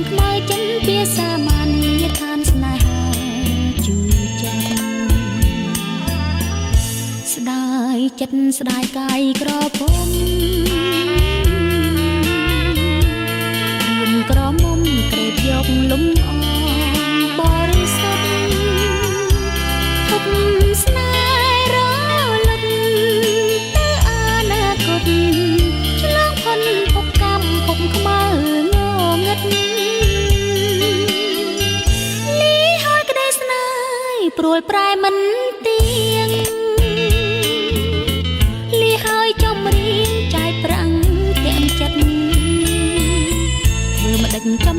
ខ្មៅចិនភាសាមានីឋានស្នេហាជឿចាំស្ដាយចិត្តស្ដាយកាយក្រពុំមានក្រមុំក្រេបយកលំអងបរិសុទ្ធទុកស្នេហ៍រលត់ទៅអនាគតឆ្លងផុនភពកម្មភពខ្មៅងងឹតលីហើយក្តីស្នេហ៍ព្រួលប្រែមិនទៀងលីហើយចំរៀងចាយប្រាំងទាំងចិត្តធ្វើមកដឹកចំ